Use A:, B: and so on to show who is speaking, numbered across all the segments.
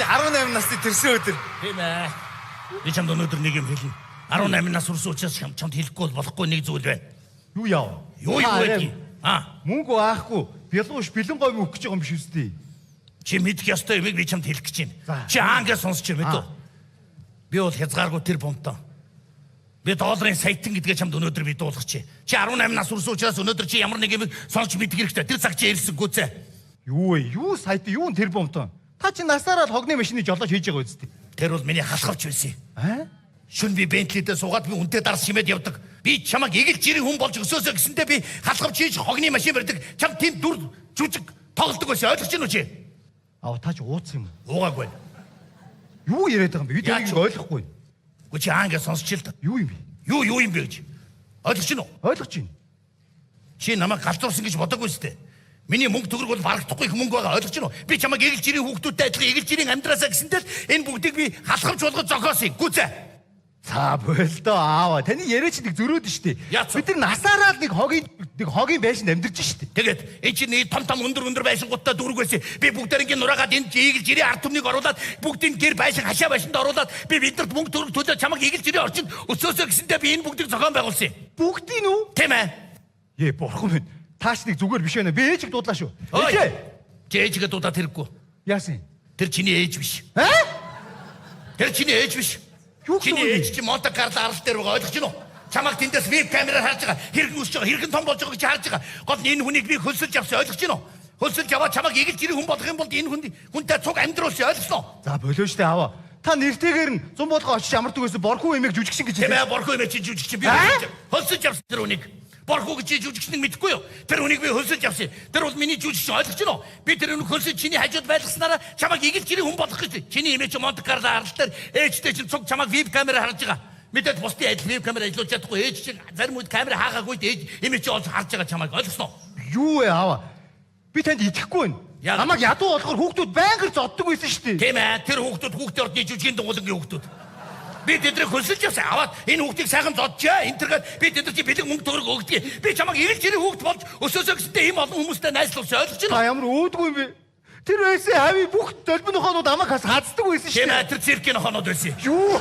A: 18 насны төрсөн өдөр.
B: Тийм ээ. Би чамд өнөөдөр нэг юм хэлнэ. 18 нас хүрсэн учраас чамд хэлэхгүй болохгүй нэг зүйл байна.
A: Юу яав?
B: Юу вэ?
A: Мөнгө аахгүй. Бялууш бэлэн говь өгөх гэж байгаа юм биш үстэй.
B: Чи мэдэх ёстой юмыг би чамд хэлэх гэж байна. Чи ангаас сонсч мэдв. Би бол хязгааргүй тэр бомтон. Би долларын саятан гэдгээ чамд өнөөдөр би дуулах чи. Чи 18 нас хүрсэн учраас өнөөдөр чи ямар нэг юм сонсч мэдэх хэрэгтэй. Тэр цаг чи ирсэнгүй зэ.
A: Юу вэ? Юу саятан, юу тэр бомтон? Та чи насаараа л хогны машины жолооч хийж байгаа үстэй.
B: Тэр бол миний хасгавч байсан юм. Шүн би Бентлидээ суугаад би үнтэй дарс шимээд явдаг. Би чамаг эгэл жирийн хүн болж өсөөсөө гэсэндээ би халахвч хийж хогны машин барьдаг. Чам тийм дүр жүжиг тоглодог байсан. Ойлгож байна уу чи?
A: Та ч ууц юм уу?
B: Уугаагүй.
A: Юу яриад байгаа юм бэ? Би тэрийг ойлгохгүй.
B: Гү чи ангаас сонсч л та.
A: Юу юм бэ?
B: Юу юм бэ гэж. Ойлгож байна уу?
A: Ойлгож байна.
B: Чи намайг галзуурсан гэж бодоогүй сте. Миний мөнгө төгрөг бол барагдахгүй их мөнгө байгаа. Ойлгож байна уу? Би чамаг эгэл жирийн хүүхдүүдтэй адилхан эгэл жирийн амьдраасаа гэсэндээ энэ бүгдийг би халахвч болгож зохиосон. Гүзээ.
A: За болдоо аава. Таны яриач нэг зөрөөд штэ. Бид нар насаараа л нэг хогийн байшин амьдарч штэ.
B: Тэгээд энэ чинь том өндөр байшингуудтай дүүрэг байсан. Би бүгдээрээ нураагаад энэ эгэл жирийн ард түмнийг оруулаад бүгдийн гэр байшин хашаа байшинд оруулаад би бидэнд мөнгө төгрөг төлөө чамаг эгэл жирийн орчинд өсөөсөө гэсэндээ би энэ бүгдийг зохион байгуулсан.
A: Бүгдийн үү?
B: Тийм ээ.
A: Бурхан минь. Тааш нэг зүгээр биш байна. Би ээжиг дуудлаа шүү. Ээжээ.
B: Чи ээжигээ дуудаад хэрэггүй.
A: Яасан?
B: Тэр чиний ээж биш. Тэр чиний ээж биш. Чиний ээж чи Монте Карло арал дээр байгаа. Ойлгож байна уу? Чамаг тэндээс веб камераар харж байгаа. Хэрэг үсэж байгаа. Хэрэг том болж байгааг чи харж байгаа. Гол нь энэ хүнийг би хөлсөлж авсан. Ойлгож байна уу? Хөлсөлж аваад чамаг эгэл жирийн хүн болгох юм бол энэ хүнтэй цуг амьдруулсан. Ойлгосноо? За
A: болоо штэ аава. Та нэртэйгээр нь зам бодлого очиж амардаг байсан. Борхуу эмээг жүжигчин гэж
B: хэлээ. Тийм ээ, борхуу эмээг чи жүжигчин би хөлсөлж авсан тэр хүнийг. Борхуу гэж жүжигчнийг мэдэхгүй юу? Тэр хүнийг би хөлсөлж авсан. Тэр бол миний жүжигчин. Ойлгож байна уу? Би тэр хүнийг хөлсөж чиний хажууд байлгаснараа чамаг эгэл жирийн хүн болгох гэж. Чиний эмээ чи Монте Карло арал дээр ээжтэй чинь цуг чамаг веб камераар харж байгаа. Мэдээд бусдын адил веб камер ажиллуулж чадахгүй. Ээж чи зарим үед камер хаагаагүй ээж эмээ чи олж харж байгаа чамаг. Ойлгосноо?
A: Юу вэ аава? Би танд итгэхгүй байна. Намайг ядуу болохоор хүүхдүүд байнгар зоддог байсан шүү дээ. Тийм
B: ээ. Тэр хүүхдүүд ордны жүжигийн дугуулангийн хүүхдүүд. Би тэдрийг хөлсөлж явсан. Аваад энэ хүүхдийг сайхан зодчаа. Энтергээд би тэдэр чи бэлэн мөнгө төгрөг өгдөг. Би чамаг эгэл жирийн хүүхд болж өсөөсөө гэсэнтэй ийм олон хүмүүстэй найзлуулсан. Ойлгож байна уу?
A: Та ямар өөдгүй юм бэ? Тэр байсан хави бүх долбин нохонууд намайг хаздаг байсан шүү
B: дээ. Тийм ээ. Тэр циркийн нохонууд байсан.
A: Юу?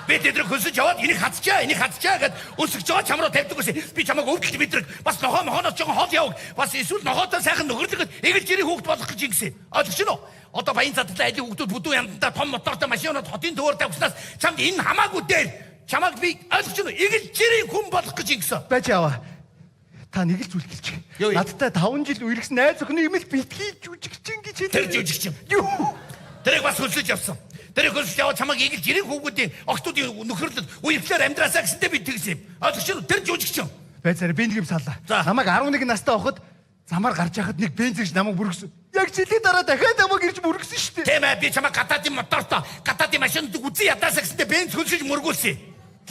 B: Би тэдрийг хөлсөж яваад энийг хацчаа гэд өсөж байгаа чам руу тавьдаг байсан. Би чамаг өвдөлт бидрэг бас нохооноос жоохон хол яваг. Бас эсвэл нохоотой сайхан нөхөрлөгөд эгэл жирийн хүүхд болох гэж ингэсэн. Ойлгож байна уу? Одоо баян задлаа айлын хүүхдүүд бүдүү яндаа том мотортой машинууд хотын төвөр тавьснаас чамд энэ хамаагүй дээр чамаг би ойлгож байна уу? Эгэл жирийн хүн болох гэж ингэсэн.
A: Байж аваа. Та нэг л зүйл хэлчих. Надтай 5 жил үерхсэн найз охины юм л битгий жүжигчин гэж хэлээ.
B: Тэр жүжигчин. Юу? Тэрийг бас хөлсөж явсан. Тэрийг хөлсөж яваад чамаг эгэл жирийн хүүхдүүдийн охтуудын нөхөрлөд үерхлээр амьдраасаа гэсэндээ би тэгсэн юм. Ойлгож байна уу? Тэр жүжигчин.
A: Байцаараа би нэг юм саллаа. Намайг 11 настай байхад замаар гарч яхад нэг бензинч намайг бүргсэн. Яг жилийн дараа дахиад намайг ирж бүргсэн шүү дээ.
B: Тийм ээ, би чамайг гадаадын мотортой, гадаадын машинд үзэн ядаасаа гэсэндээ бенз хөлсөж мөргүүлсэн.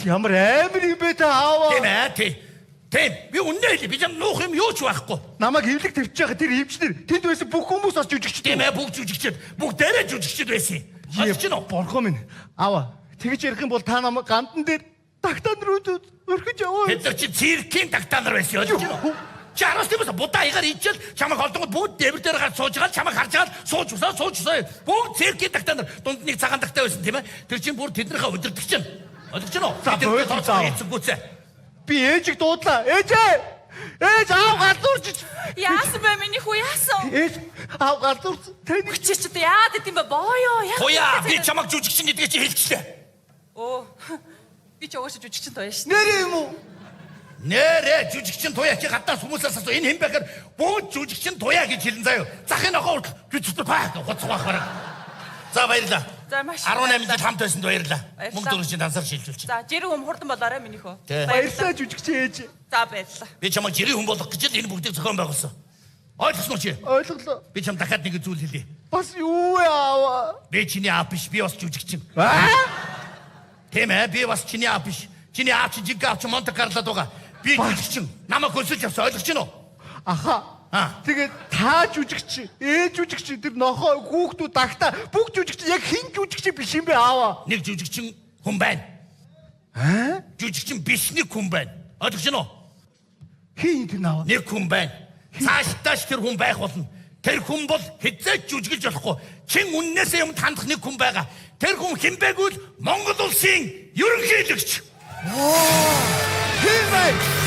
A: Ямар амар юм бэ та аава?
B: Тийм ээ, тийм. Би үнэ хэлээ. Би чам нуух юм юу ч байхгүй.
A: Намайг эвлэг тавьчих байгаа тэр эмчнэр тэнд байсан бүх хүмүүс бас жүжигчтэй.
B: Тийм ээ, бүх жүжигчд. Бүгдээрээ жүжигчд байсан. Ойлгож байна уу?
A: Борхоо минь. Аава, тэгж ярих юм бол та намайг гандан дээр тагтаан руу өрхөж яваа.
B: Тэд нар чи циркийн тагтаан нар байсан. Ойлгож байна уу? Чараас тиймээс будаа игаар ичэл чамайг холдонгод бүгд дэвэр дээр гарч сууж байгаа чамайг харж байгаа сууж усаа бүгд циркийн тагтаан нар дунд нэг цагаан тагтаа байсан тийм ээ. Тэр чинь бүр тэднийхээ өдөртөг чинь. Ойлгож байна уу?
A: Би ээжиг дуудлаа. Ээжээ! Ээж аав галзуурч.
C: Яасан бэ миний хүү яасан?
A: Ээж аав галзуурч. Таны
C: чичтэй яад гэдэм бэ боёо.
B: Хуяа би чамайг жүжигчин гэдгээ чи хэлчихлээ.
C: Оо. Би ч өөшөө жүжигчин тоё шин.
A: Нэрээ юм уу?
B: Нэрээ жүжигчин туяа чи гадаас хүмүүсээс асуу энэ хэн бэ гэхээр бүгд жүжигчин туяа гэж хэлэн заяа. Захын охоо жүжигчин туяа гоцгоохоор. За баярлаа.
C: За маш
B: 18 жил хамт байсанд баярлаа. Мөнгө төгрөг чинь дансаар шилжүүлчих.
C: За жирийн хүн хурдан болоорой миний хөө.
A: Баярлалаа жүжигчин ээж.
C: За баярлалаа.
B: Би чамайг жирийн хүн болгох гэж л энэ бүгдийг зохион байгуулсан. Ойлгосноо чи?
A: Ойлголоо.
B: Би чам дахиад нэг зүйл хэлье.
A: Бас юу вэ аава?
B: Би чиний аав биш, би бас жүжигчин. Тийм ээ, би бас чиний аав биш. Чиний аав чи жинхэнэ аав чи Монте Карлод байгаа. Би жүжигчин. Намайг хөлсөж явсан. Ойлгож байна уу?
A: Аха. Тэгээд та жүжигч, жүжигч тэр нохоо хүүхдүүд тагтаа бүх жүжигч яг хин жүжигч биш юм бэ аава?
B: Нэг жүжигчин хүн байна. Жүжигчин биш нэг хүн байна. Ойлгож байна уу?
A: Хин тэр наава?
B: Нэг хүн байна. Цааш тэр хүн байх болно. Тэр хүн бол хэзээ жүжиглж болохгүй. Чин үннээсээ юм тандах нэг хүн байгаа. Тэр хүн хэн бэ гэвэл Монгол улсын ерөнхийлөгч.
A: Тийм ээ.